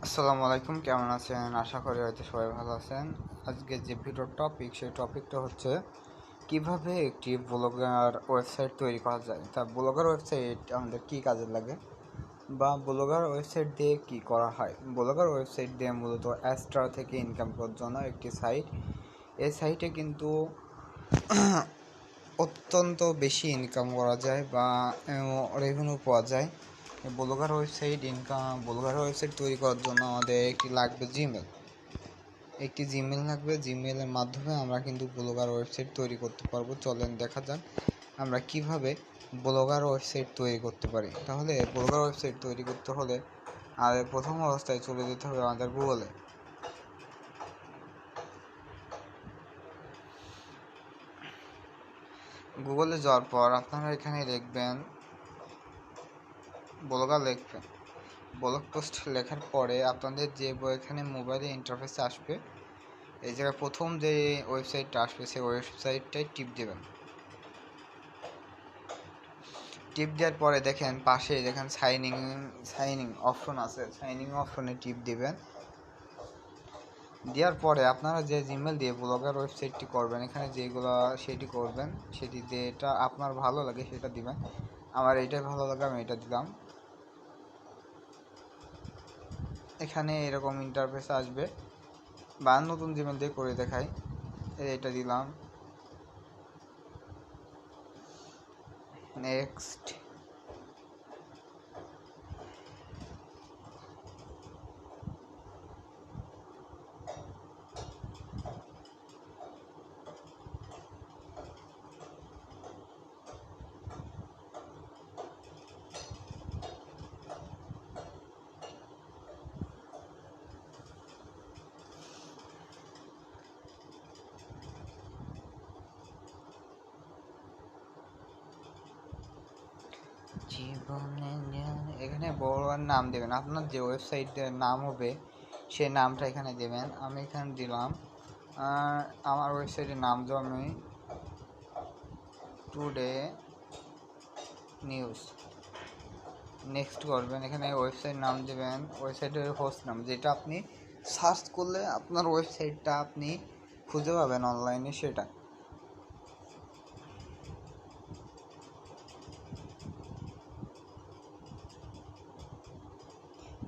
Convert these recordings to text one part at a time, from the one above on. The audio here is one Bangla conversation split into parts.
আসসালামু আলাইকুম, কেমন আছেন? আশা করি হয়তো সবাই ভালো আছেন। আজকে যে ভিডিওর টপিক, সেই টপিকটা হচ্ছে কিভাবে একটি ব্লগার ওয়েবসাইট তৈরি করা যায়। তা ব্লগার ওয়েবসাইট আমাদের কী কাজে লাগে বা ব্লগার ওয়েবসাইট দিয়ে কি করা হয়। ব্লগার ওয়েবসাইট দিয়ে মূলত অ্যাস্ট্রা থেকে ইনকাম করার জন্য একটি সাইট। এই সাইটে কিন্তু অত্যন্ত বেশি ইনকাম করা যায় বা রেভিনিউ পাওয়া যায়। ব্লগার ওয়েবসাইট তৈরি করার জন্য আমাদের একটি জিমেল লাগবে। জিমেলের মাধ্যমে আমরা কিন্তু ব্লগার ওয়েবসাইট তৈরি করতে পারবো। চলেন দেখা যাক আমরা কিভাবে ব্লগার ওয়েবসাইট তৈরি করতে পারি। তাহলে ব্লগার ওয়েবসাইট তৈরি করতে হলে আমাদের প্রথম অবস্থায় চলে যেতে হবে আমাদের গুগলে যাওয়ার পর আপনারা এখানে লিখবেন ব্লগ পোস্ট লেখার পরে আপনাদের যে এখানে মোবাইলে ইন্টারফেসে আসবে, এই জায়গায় প্রথম যে ওয়েবসাইটটা আসবে সেই ওয়েবসাইটটায় টিপ দেবেন। টিপ দেওয়ার পরে দেখেন পাশে দেখেন সাইনিং অপশন আছে, সাইনিং অপশনে টিপ দিবেন। দেওয়ার পরে আপনারা যে জিমেল দিয়ে ব্লগার ওয়েবসাইটটি করবেন, এখানে যেগুলো সেটি করবেন, সেটি যেটা আপনার ভালো লাগে সেটা দিবেন। আমার এইটাই ভালো লাগে, আমি এটা দিলাম। এখানে এরকম ইন্টারফেস আসবে বা নতুন জিমেল দিয়ে করে দেখাই। এটা দিলাম, নেক্সট। এখানে বড় নাম দেবেন, আপনার যে ওয়েবসাইটের নাম হবে সেই নামটা এখানে দেবেন। আমি এখানে দিলাম আমার ওয়েবসাইটের নাম দেবো আমি টুডে নিউজ। নেক্সট করবেন, এখানে ওয়েবসাইট নাম দেবেন, ওয়েবসাইটের হোস্ট নাম যেটা আপনি সার্চ করলে আপনার ওয়েবসাইটটা আপনি খুঁজে পাবেন অনলাইনে, সেটা।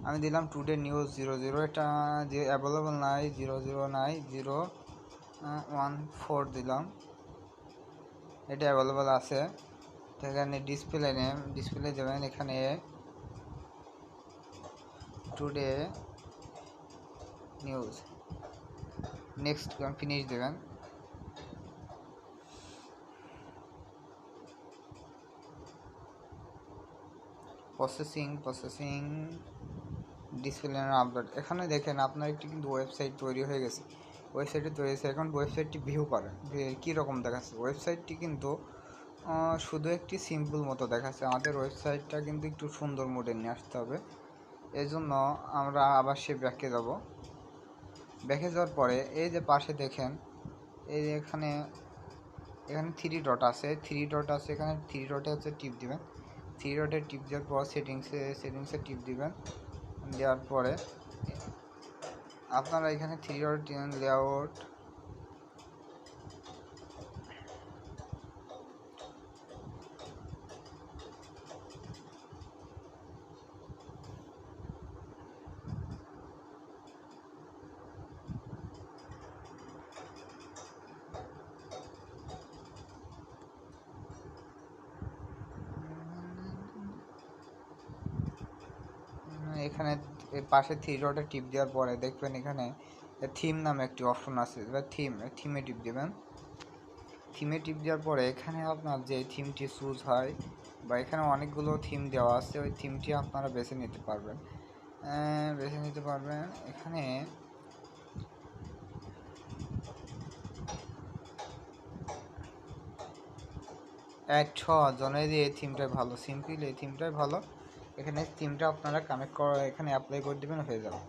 আমি দিলাম টুডে নিউজ 00। এটা যে অ্যাভেলেবল নাই, 00 নাই, 014 দিলাম। এটা অ্যাভেলেবল আছে। এখানে ডিসপ্লে দেবেন, এখানে টুডে নিউজ। নেক্সট ফিনিশ দেবেন। Processing display upload. এখানে দেখেন আপনার একটি কিন্তু ওয়েবসাইট তৈরি হয়ে গেছে। ওয়েবসাইটটি তৈরি হয়েছে। এখন ওয়েবসাইটটি ভিউ করেন, কীরকম দেখাচ্ছে। ওয়েবসাইটটি কিন্তু শুধু একটি সিম্পল মতো দেখাচ্ছে। আমাদের ওয়েবসাইটটা কিন্তু একটু সুন্দর মোডে নিয়ে আসতে হবে। এই জন্য আমরা আবার সে ব্যাকে যাব। ব্যাকে যাওয়ার পরে এই যে পাশে দেখেন, এই এখানে থ্রি ডট আছে, এখানে থ্রি ডটে হচ্ছে টিপ দিবেন। থ্রি ডটে টিপ দেওয়ার পর সেটিংসে টিপ দিবেন। দেওয়ার পরে আপনারা এখানে থ্রি ডট লেআউট, এখানে পাশে থ্রি ডটে টিপ দেওয়ার পরে দেখবেন এখানে থিম নামে একটি অপশন আছে, এবার থিমে টিপ দেবেন। থিমে টিপ দেওয়ার পরে এখানে আপনার যে থিমটি চুজ হয় বা এখানে অনেকগুলো থিম দেওয়া আছে, ওই থিমটি আপনারা বেছে নিতে পারবেন। এখানে এক জনের এই থিমটাই ভালো, সিম্পল এই থিমটাই ভালো। এখানে থিমটা আপনারা কানেক্ট করা, এখানে অ্যাপ্লাই করে দেবেন, হয়ে যাবে।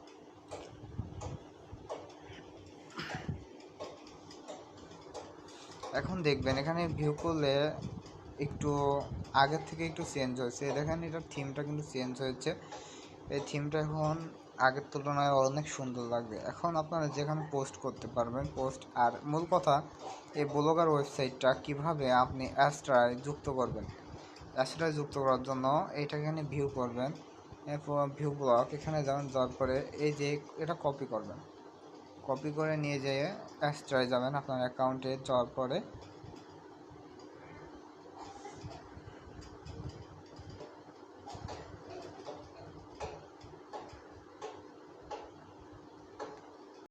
এখন দেখবেন এখানে ভিউ করলে একটু আগের থেকে একটু চেঞ্জ হয়েছে। দেখেন এটার থিমটা কিন্তু চেঞ্জ হয়েছে। এই থিমটা এখন আগের তুলনায় অনেক সুন্দর লাগবে। এখন আপনারা যেখানে পোস্ট করতে পারবেন পোস্ট। আর মূল কথা, এই ব্লগার ওয়েবসাইটটা কিভাবে আপনি অ্যাস্ট্রায় যুক্ত করবেন। অ্যাস্ট্রায় যুক্ত করার জন্য এইটা এখানে ভিউ করবেন, এরপর ভিউ ব্লগ এখানে যাবেন, যাওয়ার পরে এই যে এটা কপি করবেন, কপি করে নিয়ে যেয়ে অ্যাস্ট্রায় যাবেন। আপনার অ্যাকাউন্টে যাওয়ার পরে